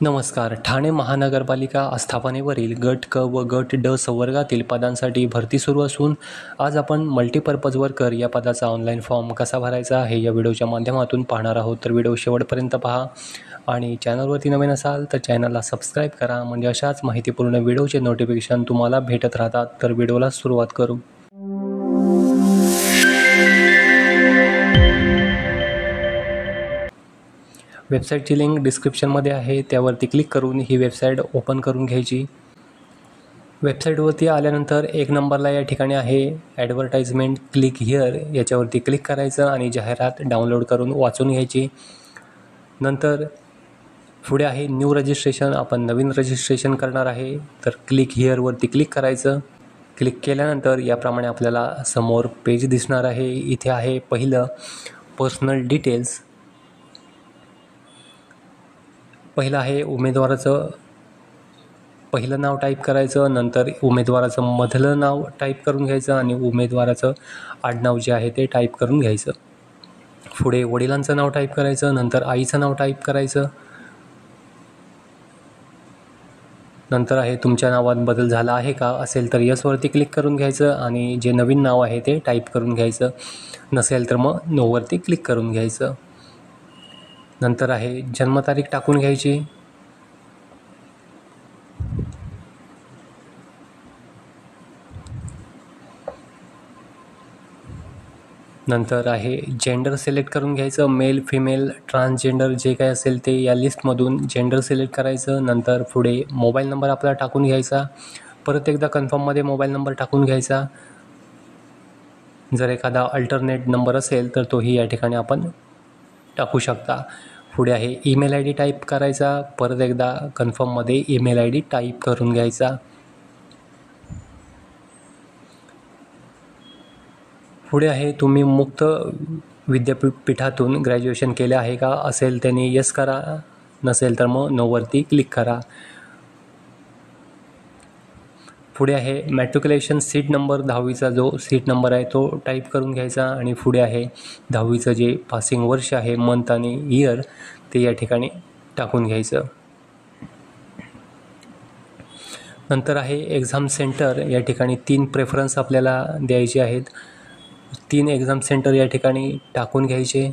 नमस्कार. ठाणे महानगरपालिका आस्थापनेवरील गट क व गट ड संवर्गातील पदांसाठी भरती सुरू असून आज आपण मल्टीपर्पज वर्कर या पदाचा ऑनलाईन फॉर्म कसा भरायचा हे या व्हिडिओच्या माध्यमातून पाहणार आहोत. तर व्हिडिओ शेवटपर्यंत पहा आणि चॅनलवरती नवीन असाल तर चॅनलला सबस्क्राईब करा, म्हणजे अशाच माहितीपूर्ण व्हिडिओचे नोटिफिकेशन तुम्हाला भेटत राहतात. तर व्हिडिओला सुरुवात करू. वेबसाईटची लिंक डिस्क्रिप्शनमध्ये आहे, त्यावरती क्लिक करून ही वेबसाईट ओपन करून घ्यायची. वेबसाईटवरती आल्यानंतर 1 नंबरला या ठिकाणी आहे ॲडव्हर्टाइजमेंट, क्लिक हिअर याच्यावरती क्लिक करायचं आणि जाहिरात डाउनलोड करून वाचून घ्यायची. नंतर पुढे आहे न्यू रजिस्ट्रेशन, आपण नवीन रजिस्ट्रेशन करणार आहे तर क्लिक हिअरवरती क्लिक करायचं. क्लिक केल्यानंतर याप्रमाणे आपल्याला समोर पेज दिसणार आहे. इथे आहे पहिलं पर्सनल डिटेल्स. पहिलं आहे उमेदवाराचं पहिलं नाव टाईप करायचं, नंतर उमेदवाराचं मधलं नाव टाईप करून घ्यायचं आणि उमेदवाराचं आडनाव जे आहे ते टाईप करून घ्यायचं. पुढे वडिलांचं नाव टाईप करायचं, नंतर आईचं नाव टाईप करायचं. नंतर आहे तुमच्या नावात बदल झाला आहे का, असेल तर यसवरती क्लिक करून घ्यायचं आणि जे नवीन नाव आहे ते टाईप करून घ्यायचं. नसेल तर मग नोवरती क्लिक करून घ्यायचं. नंतर आहे जन्मतारीख टाकून घ्यायची. नंतर आहे जेंडर सिलेक्ट करून घ्यायचं, मेल, फिमेल, ट्रान्सजेंडर जे काही असेल ते या लिस्टमधून जेंडर सिलेक्ट करायचं. नंतर पुढे मोबाईल नंबर आपला टाकून घ्यायचा. परत एकदा कन्फर्ममध्ये मोबाईल नंबर टाकून घ्यायचा. जर एखादा अल्टरनेट नंबर असेल तर तोही या ठिकाणी आपण टाकू शकता. पुढे आहे ईमेल आय डी टाईप करायचा. परत एकदा कन्फर्ममध्ये ईमेल आय डी टाईप करून घ्यायचा. पुढे आहे तुम्ही मुक्त विद्यापीठातून ग्रॅज्युएशन केले आहे का, असेल त्यांनी यस करा, नसेल तर मग नोवरती क्लिक करा. पुढे आहे मॅट्रिक्युलेशन सीट नंबर, 10वीचा जो सीट नंबर आहे तो टाईप करून घ्यायचा आणि पुढे आहे 10वीचं जे पासिंग वर्ष आहे, मंथ आणि इयर ते या ठिकाणी टाकून घ्यायचं. नंतर आहे एक्झाम सेंटर. या ठिकाणी 3 प्रेफरन्स आपल्याला द्यायचे आहेत. 3 एक्झाम सेंटर या ठिकाणी टाकून घ्यायचे.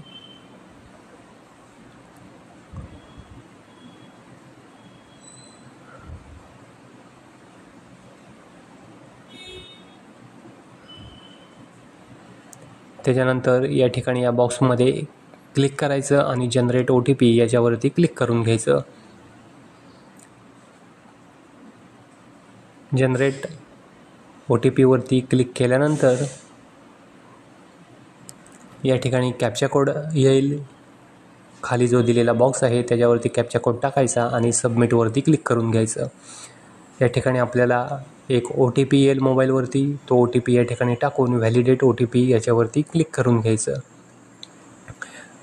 त्याच्यानंतर या ठिकाणी या बॉक्समध्ये क्लिक करायचं आणि जनरेट OTP याच्यावरती क्लिक करून घ्यायचं. जनरेट OTPवरती क्लिक केल्यानंतर या ठिकाणी कॅप्चा कोड येईल. खाली जो दिलेला बॉक्स आहे त्याच्यावरती कॅप्चा कोड टाकायचा आणि सबमिटवरती क्लिक करून घ्यायचं. या ठिकाणी आपल्याला एक OTP येईल मोबाईलवरती. तो OTP या ठिकाणी टाकून व्हॅलिडेट OTP याच्यावरती क्लिक करून घ्यायचं.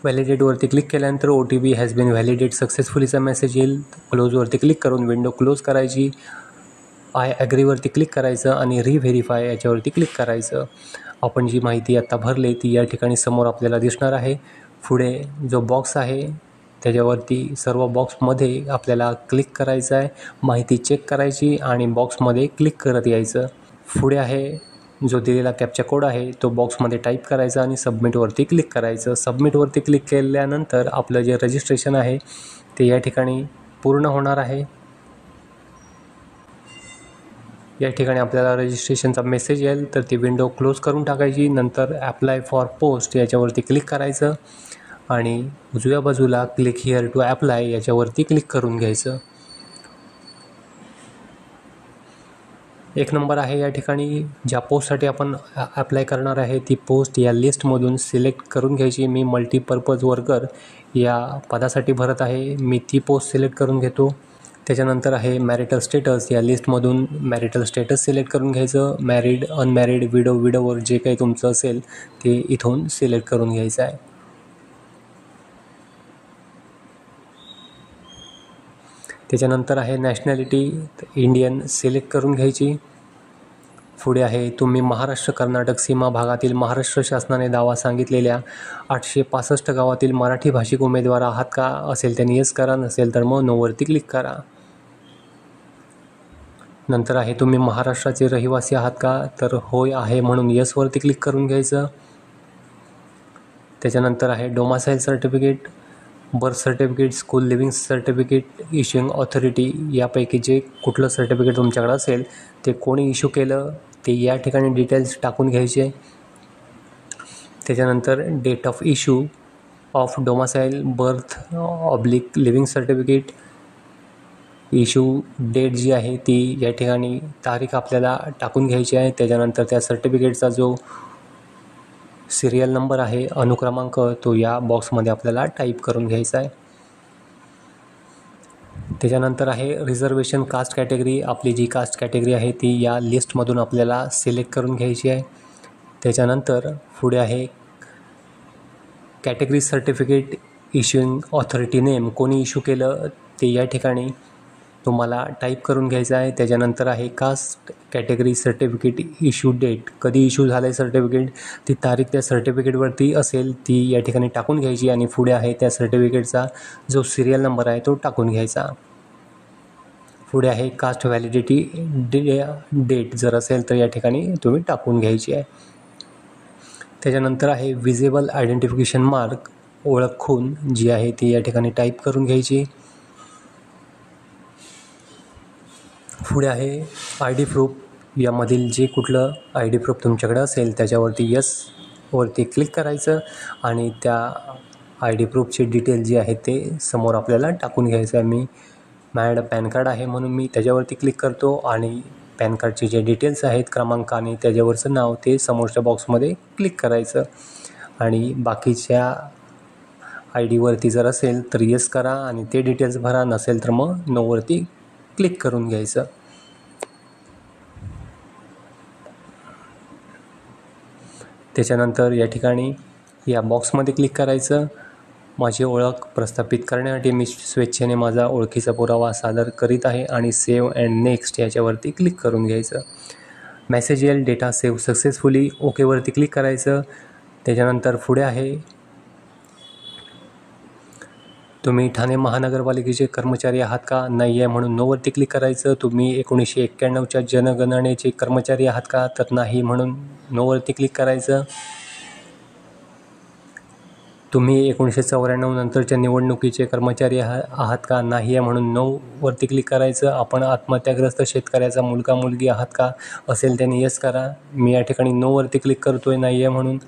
व्हॅलिडेटवरती क्लिक केल्यानंतर OTP हॅज बीन व्हॅलिडेट सक्सेसफुलीचा मेसेज येईल. क्लोजवरती क्लिक करून विंडो क्लोज करायची. आय ॲग्रीवरती क्लिक करायचं आणि रिव्हेरीफाय याच्यावरती क्लिक करायचं. आपण जी माहिती आत्ता भरली ती या ठिकाणी समोर आपल्याला दिसणार आहे. पुढे जो बॉक्स आहे त्याच्यावरती सर्व बॉक्समध्ये आपल्याला क्लिक करायचं आहे, माहिती चेक करायची आणि बॉक्समध्ये क्लिक करत यायचं. पुढे आहे जो दिलेला कॅप्चा कोड आहे तो बॉक्समध्ये टाईप करायचा आणि सबमिटवरती क्लिक करायचं. सबमिटवरती क्लिक केल्यानंतर आपलं जे रजिस्ट्रेशन आहे ते या ठिकाणी पूर्ण होणार आहे. या ठिकाणी आपल्याला रजिस्ट्रेशनचा मेसेज येईल तर ती विंडो क्लोज करून टाकायची. नंतर ॲप्लाय फॉर पोस्ट याच्यावरती क्लिक करायचं आणि उजव्या बाजूला क्लिक हिअर टू ॲप्लाय याच्यावरती क्लिक करून घ्यायचं. 1 नंबर आहे या ठिकाणी ज्या पोस्टसाठी आपण ॲप्लाय करणार आहे ती पोस्ट या लिस्टमधून सिलेक्ट करून घ्यायची. मी मल्टीपर्पज वर्कर या पदासाठी भरत आहे, मी ती पोस्ट सिलेक्ट करून घेतो. त्याच्यानंतर आहे मॅरिटल स्टेटस. या लिस्टमधून मॅरिटल स्टेटस सिलेक्ट करून घ्यायचं. मॅरिड, अनमॅरिड, विडोवर जे काही तुमचं असेल ते इथून सिलेक्ट करून घ्यायचं आहे. त्याच्यानंतर आहे नॅशनॅलिटी, इंडियन सिलेक्ट करून घ्यायची. पुढे आहे तुम्ही महाराष्ट्र कर्नाटक सीमा भागातील महाराष्ट्र शासनाने दावा सांगितलेल्या 865 गावातील मराठी भाषिक उमेदवार आहात का? असेल त्यांनी येस करा, नसेल तर मग नोवरती क्लिक करा. नंतर आहे तुम्ही महाराष्ट्राचे रहिवासी आहात का? तर होय आहे म्हणून येसवरती क्लिक करून घ्यायचं. त्याच्यानंतर आहे domicile certificate, birth certificate, school living certificate, issuing authority यापैकी जे कुठलं सर्टिफिकेट तुमच्याकडे असेल ते कोणी इश्यू केलं ते या ठिकाणी डिटेल्स टाकून घ्यायचे. त्याच्यानंतर date of issue of domicile, birth oblique leaving certificate, issue date जी आहे ती या ठिकाणी तारीख आपल्याला टाकून घ्यायची आहे. त्याच्यानंतर त्या सर्टिफिकेटचा जो सिरियल नंबर आहे, अनुक्रमांक, तो या बॉक्समध्ये आपल्याला टाईप करून घ्यायचा आहे. त्याच्यानंतर आहे रिझर्वेशन कास्ट कॅटेगरी. आपली जी कास्ट कॅटेगरी आहे ती या लिस्टमधून आपल्याला सिलेक्ट करून घ्यायची आहे. त्याच्यानंतर पुढे आहे category certificate, issuing authority name, कोणी इश्यू केलं ते या ठिकाणी तुम्हाला टाईप करून घ्यायचं आहे. त्याच्यानंतर आहे caste category certificate issue date, कधी इश्यू झालं आहे सर्टिफिकेट ती तारीख त्या सर्टिफिकेटवरती असेल ती या ठिकाणी टाकून घ्यायची आणि पुढे आहे त्या सर्टिफिकेटचा जो सिरियल नंबर आहे तो टाकून घ्यायचा. पुढे आहे कास्ट व्हॅलिडिटी डेट, जर असेल तर या ठिकाणी तुम्ही टाकून घ्यायची आहे. त्याच्यानंतर आहे विजिबल आयडेंटिफिकेशन मार्क, ओळख खूण जी आहे ती या ठिकाणी टाईप करून घ्यायची. पुढे आहे आय डी प्रूफ, यामधील जे कुठलं आय डी प्रूफ तुमच्याकडे असेल त्याच्यावरती येसवरती क्लिक करायचं आणि त्या आय डी प्रूफचे डिटेल जे आहे ते समोर आपल्याला टाकून घ्यायचं आहे. माझ्याकडं पॅन कार्ड आहे म्हणून मी त्याच्यावरती क्लिक करतो आणि पॅन कार्डचे जे डिटेल्स आहेत, क्रमांक आणि त्याच्यावरचं नाव, ते समोरच्या बॉक्समध्ये क्लिक करायचं आणि बाकीच्या आय डीवरती जर असेल तर येस करा आणि ते डिटेल्स भरा, नसेल तर मग नोवरती क्लिक करून घ्यायचं. त्याच्यानंतर या ठिकाणी या बॉक्समध्ये क्लिक करायचं. माझी ओळख प्रस्थापित करण्यासाठी मी स्वेच्छेने माझा ओळखीचा पुरावा सादर करीत आहे आणि सेव्ह अँड नेक्स्ट याच्यावरती क्लिक करून घ्यायचं. मेसेज येईल डेटा सेव्ह सक्सेसफुली, ओकेवरती क्लिक करायचं. त्याच्यानंतर पुढे आहे तुम्ही ठाणे महानगरपालिकेचे कर्मचारी आहात का? नाही आहे म्हणून नोवरती क्लिक करायचं. तुम्ही 1991च्या जनगणनेचे कर्मचारी आहात का? तर नाही म्हणून नोवरती क्लिक करायचं. तुम्ही 1994 नंतरच्या निवडणुकीचे कर्मचारी आहात का? नाही आहे म्हणून नोवरती क्लिक करायचं. आपण आत्महत्याग्रस्त शेतकऱ्याचा मुलगा मुलगी आहात का? असेल त्यांनी येस करा. मी या ठिकाणी नोवरती क्लिक करतो आहे, नाही आहे म्हणून.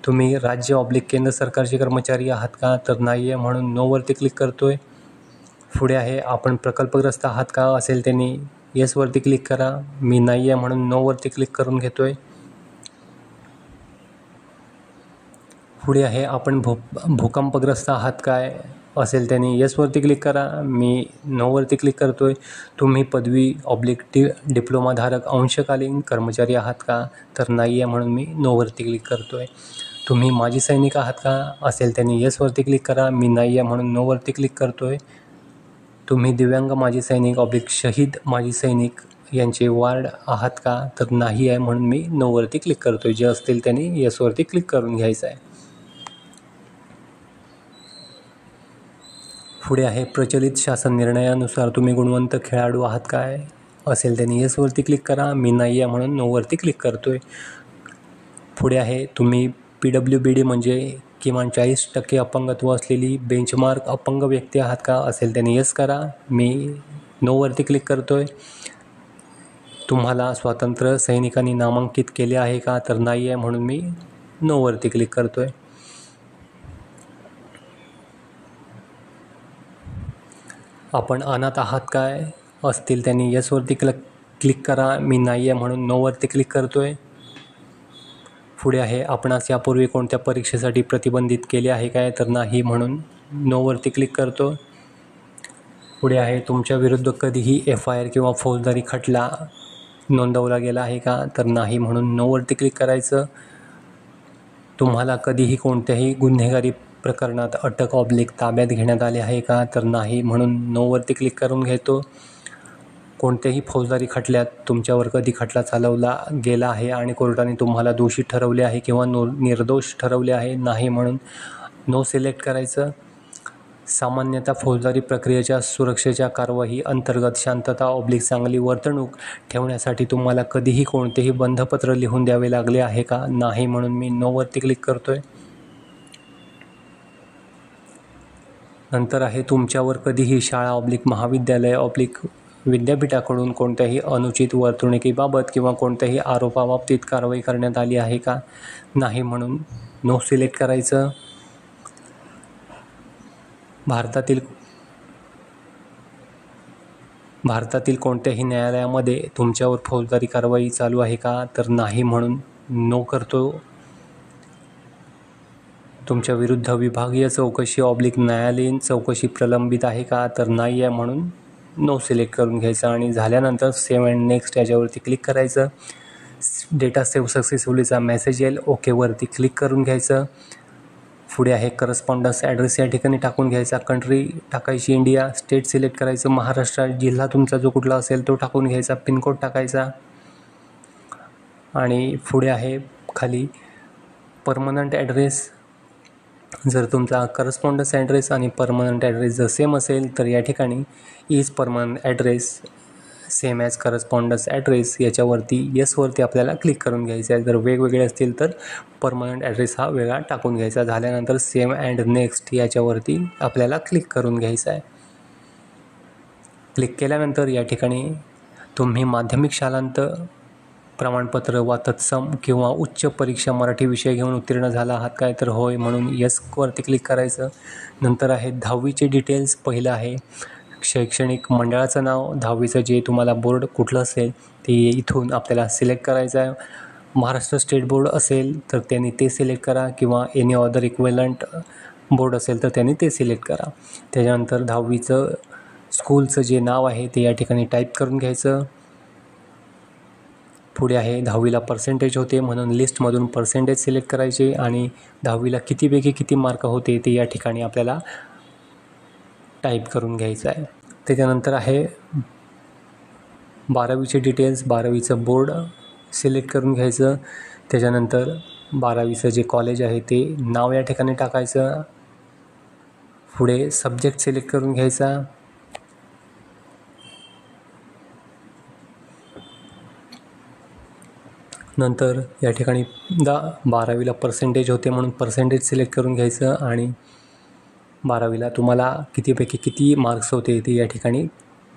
तुम्ही राज्य ऑब्लिक केंद्र सरकारचे कर्मचारी आहात का? तर नाही आहे म्हणून नोवरती क्लिक करतो आहे. पुढे आहे आपण प्रकल्पग्रस्त आहात का? असेल त्यांनी येसवरती क्लिक करा. मी नाही आहे म्हणून नोवरती क्लिक करून घेतो आहे. पुढे आहे आपण भूकंपग्रस्त आहात काय? असेल त्यांनी येसवरती क्लिक करा. मी नोवरती क्लिक करतो आहे. तुम्ही पदवी ऑब्लिक डिप्लोमाधारक अंशकालीन कर्मचारी आहात का? तर नाही आहे म्हणून मी नोवरती क्लिक करतो आहे. तुम्ही माजी सैनिक आहात का? असेल त्यांनी येसवरती क्लिक करा. मी नाही आहे म्हणून नोवरती क्लिक करतो आहे. तुम्ही दिव्यांग माजी सैनिक ऑब्लिक शहीद माजी सैनिक यांचे वार्ड आहात का? तर नाही आहे म्हणून मी नोवरती क्लिक करतो आहे. जे असतील त्यांनी येसवरती क्लिक करून घ्यायचं आहे. पुढे आहे प्रचलित शासन निर्णयानुसार तुम्ही गुणवंत खेळाडू आहात काय? असेल त्यांनी येसवरती क्लिक करा. मी नाही आहे म्हणून नोवरती क्लिक करतो आहे. पुढे आहे तुम्ही PWBD म्हणजे किमान 40% अपंगत्व असलेली बेंचमार्क अपंग व्यक्ती आहात का? असेल त्यांनी येस करा. मी नोवरती क्लिक करतो आहे. तुम्हाला स्वातंत्र्य सैनिकांनी नामांकित केले आहे का? तर नाही आहे म्हणून मी नोवरती क्लिक करतो आहे. आपण अनाथ आहात काय? असतील त्यांनी येसवरती क्लिक करा. मी नाही आहे म्हणून नोवरती क्लिक करतो आहे. पुढे आहे आपणास यापूर्वी कोणत्या परीक्षेसाठी प्रतिबंधित केले आहे काय? तर नाही म्हणून नोवरती क्लिक करतो. पुढे आहे तुमच्या विरुद्ध कधीही FIR किंवा फौजदारी खटला नोंदवला गेला आहे का? तर नाही म्हणून नोवरती क्लिक करायचं. तुम्हाला कधीही कोणत्याही गुन्हेगारी प्रकरणात अटक ऑब्लिक ताब्यात घेण्यात आले आहे का? तर नाही म्हणून नोवरती क्लिक करून घेतो. कोणत्याही फौजदारी खटल्यात तुमच्यावर कधी खटला चालवला गेला आहे आणि कोर्टाने तुम्हाला दोषी ठरवले आहे किंवा निर्दोष ठरवले आहे, नाही म्हणून नो सिलेक्ट करायचं. सामान्यतः फौजदारी प्रक्रियेच्या सुरक्षेच्या कारवाई अंतर्गत शांतता चांगली वर्तणूक ठेवण्यासाठी तुम्हाला कधीही कोणतेही बंधपत्र लिहून द्यावे लागले आहे का, नाही म्हणून मी नोवरती क्लिक करतोय. नंतर आहे तुमच्यावर कधीही शाळा महाविद्यालय विद्यापीठाकडून कोणत्याही अनुचित वर्तणुकीबाबत किंवा कोणत्याही आरोपाबाबतीत कारवाई करण्यात आली आहे का, नाही म्हणून नो सिलेक्ट करायचं. भारतातील कोणत्याही न्यायालयामध्ये तुमच्यावर फौजदारी कारवाई चालू आहे का, तर नाही म्हणून नो करतो. तुमच्या विरुद्ध विभागीय चौकशी न्यायालयीन चौकशी प्रलंबित आहे का, तर नाही आहे म्हणून नो सिलेक्ट करून घ्यायचं. आणि झाल्यानंतर सेव्ह अँड नेक्स्ट याच्यावरती क्लिक करायचं. डेटा सेव्ह सक्सेसफुलीचा मेसेज येईल, ओकेवरती क्लिक करून घ्यायचं. पुढे आहे करस्पॉन्डन्स ॲड्रेस या ठिकाणी टाकून घ्यायचा. कंट्री टाकायची इंडिया, स्टेट सिलेक्ट करायचं महाराष्ट्र, जिल्हा तुमचा जो कुठला असेल तो टाकून घ्यायचा, पिनकोड टाकायचा. आणि पुढे आहे खाली परमनंट ॲड्रेस. जर तुमचा करस्पॉन्डन्स ॲड्रेस आणि परमनंट ॲड्रेस जर सेम असेल तर या ठिकाणी is permanent address same as correspondence address याच्यावरती येसवरती आपल्याला क्लिक करून घ्यायचं आहे. जर वेगवेगळे असतील तर परमनंट ॲड्रेस हा वेगळा टाकून घ्यायचा. झाल्यानंतर सेव्ह अँड नेक्स्ट याच्यावरती आपल्याला क्लिक करून घ्यायचं आहे. क्लिक केल्यानंतर या ठिकाणी तुम्ही माध्यमिक शालांत प्रमाणपत्र वा तत्सम किंवा उच्च परीक्षा मराठी विषय घेऊन उत्तीर्ण झाला आहात काय, तर होय म्हणून येसवरती क्लिक करायचं. नंतर आहे 10वीचे डिटेल्स. पहिलं आहे शैक्षणिक मंडळाचं नाव, 10वीचं जे तुम्हाला बोर्ड कुठलं असेल ते इथून आपल्याला सिलेक्ट करायचं आहे. महाराष्ट्र स्टेट बोर्ड असेल तर त्यांनी ते सिलेक्ट करा किंवा एनी अदर इक्विलंट बोर्ड असेल तर त्यांनी ते सिलेक्ट करा. त्याच्यानंतर 10वीचं स्कूलचं जे नाव आहे ते या ठिकाणी टाईप करून घ्यायचं. पुढे आहे 10वीला पर्सेंटेज होते म्हणून लिस्टमधून पर्सेंटेज सिलेक्ट करायचे आणि 10वीला कितीपैकी किती मार्क होते ते या ठिकाणी आपल्याला टाईप करून घ्यायचं आहे. त्याच्यानंतर आहे 12वीचे डिटेल्स, 12वीचं बोर्ड सिलेक्ट करून घ्यायचं. त्याच्यानंतर 12वीचं जे कॉलेज आहे ते नाव या ठिकाणी टाकायचं. पुढे सब्जेक्ट सिलेक्ट करून घ्यायचा. नंतर या ठिकाणी 12वीला पर्सेंटेज होते म्हणून पर्सेंटेज सिलेक्ट करून घ्यायचं आणि 12वीला तुम्हाला कितीपैकी किती मार्क्स होते ते या ठिकाणी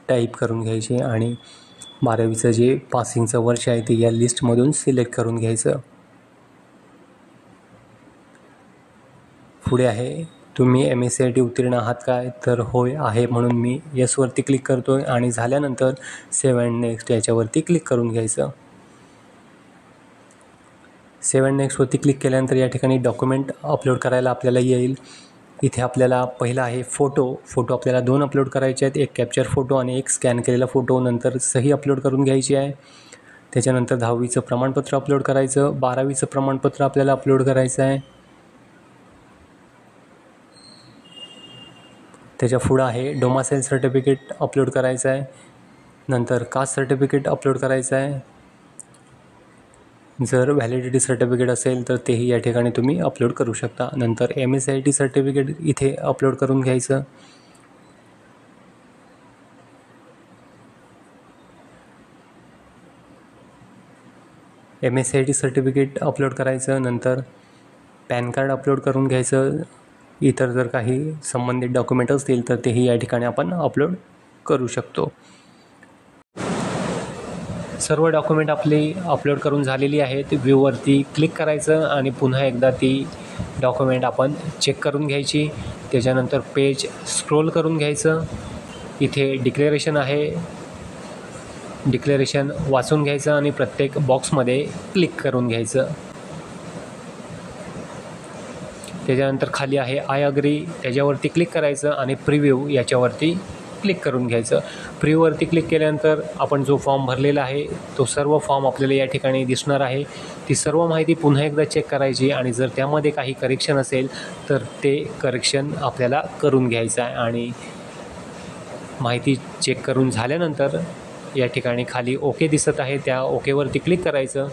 टाईप करून घ्यायचे आणि 12वीचं जे पासिंगचं वर्ष आहे ते या लिस्टमधून सिलेक्ट करून घ्यायचं. पुढे आहे तुम्ही MSCIT उत्तीर्ण आहात काय, तर होय आहे म्हणून मी येसवरती क्लिक करतो आहे आणि झाल्यानंतर सेव्ह अँड नेक्स्ट याच्यावरती क्लिक करून घ्यायचं. सेव्ह अँड नेक्स्टवरती क्लिक केल्यानंतर या ठिकाणी डॉक्युमेंट अपलोड करायला आपल्याला येईल. इथे आपल्याला पहिला आहे फोटो आपल्याला 2 अपलोड करायचे आहेत, एक कॅप्चर फोटो आणि एक स्कॅन केलेला फोटो. नंतर सही अपलोड करून घ्यायची आहे. त्याच्यानंतर 10वीचं प्रमाणपत्र अपलोड करायचं, 12वीचं प्रमाणपत्र आपल्याला अपलोड करायचं आहे. त्याच्या पुढं आहे डोमासाईल सर्टिफिकेट अपलोड करायचं आहे. नंतर कास्ट सर्टिफिकेट अपलोड करायचं आहे. जर व्हॅलिडिटी सर्टिफिकेट असेल तर तेही या ठिकाणी तुम्ही अपलोड करू शकता. नंतर MSCIT सर्टिफिकेट इथे अपलोड करून घ्यायचं. MSCIT सर्टिफिकेट अपलोड करायचं. नंतर पॅन कार्ड अपलोड करून घ्यायचं. इतर जर काही संबंधित डॉक्युमेंट असतील तर तेही या ठिकाणी आपण अपलोड करू शकतो. सर्व डॉक्युमेंट आपली अपलोड करून झालेली आहेत. व्ह्यूवरती क्लिक करायचं आणि पुन्हा एकदा ती डॉक्युमेंट आपण चेक करून घ्यायची. त्याच्यानंतर पेज स्क्रोल करून घ्यायचं. इथे डिक्लेरेशन आहे, डिक्लेरेशन वाचून घ्यायचं आणि प्रत्येक बॉक्समध्ये क्लिक करून घ्यायचं. त्याच्यानंतर खाली आहे आय अग्री, त्याच्यावरती क्लिक करायचं आणि प्रिव्ह्यू याच्यावरती क्लिक करून घ्यायचं. प्रिव्ह्यूवरती क्लिक केल्यानंतर आपण जो फॉर्म भरलेला आहे तो सर्व फॉर्म आपल्याला या ठिकाणी दिसणार आहे. ती सर्व माहिती पुन्हा एकदा चेक करायची आणि जर त्यामध्ये काही करेक्शन असेल तर ते करेक्शन आपल्याला करून घ्यायचं आहे. आणि माहिती चेक करून झाल्यानंतर या ठिकाणी खाली ओके दिसत आहे त्या ओकेवरती क्लिक करायचं.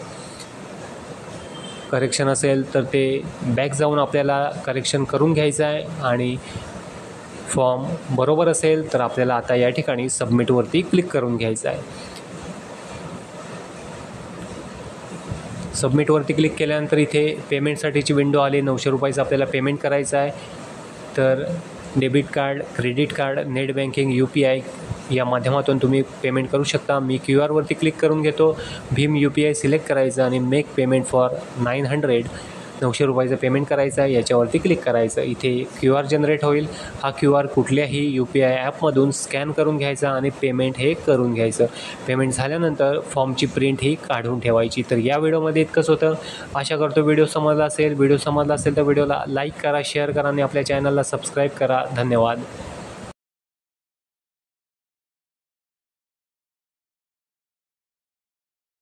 करेक्शन असेल तर ते बॅक जाऊन आपल्याला करेक्शन करून घ्यायचं आहे आणि फॉर्म बरोबर असेल तर आपल्याला आता या ठिकाणी सबमिटवरती क्लिक करून घ्यायचं आहे. सबमिटवरती क्लिक केल्यानंतर इथे पेमेंटसाठीची विंडो आली. 900 रुपयाचं आपल्याला पेमेंट करायचं आहे. तर debit card, credit card, net banking, UPI या माध्यमातून तुम्ही पेमेंट करू शकता. मी QR वरती क्लिक करून घेतो. भीम UPI सिलेक्ट करायचं आणि मेक पेमेंट फॉर 900 रुपयाचं पेमेंट करायचं आहे. याच्यावरती क्लिक करायचं. इथे QR जनरेट होईल. हा QR कुठल्याही UPI ॲपमधून स्कॅन करून घ्यायचा आणि पेमेंट हे करून घ्यायचं. पेमेंट झाल्यानंतर फॉर्मची प्रिंट ही काढून ठेवायची. तर या व्हिडिओमध्ये इतकंच होतं. आशा करतो व्हिडिओ समजला असेल. व्हिडिओ समजला असेल तर व्हिडिओला लाईक करा, शेअर करा आणि आपल्या चॅनलला सबस्क्राईब करा. धन्यवाद.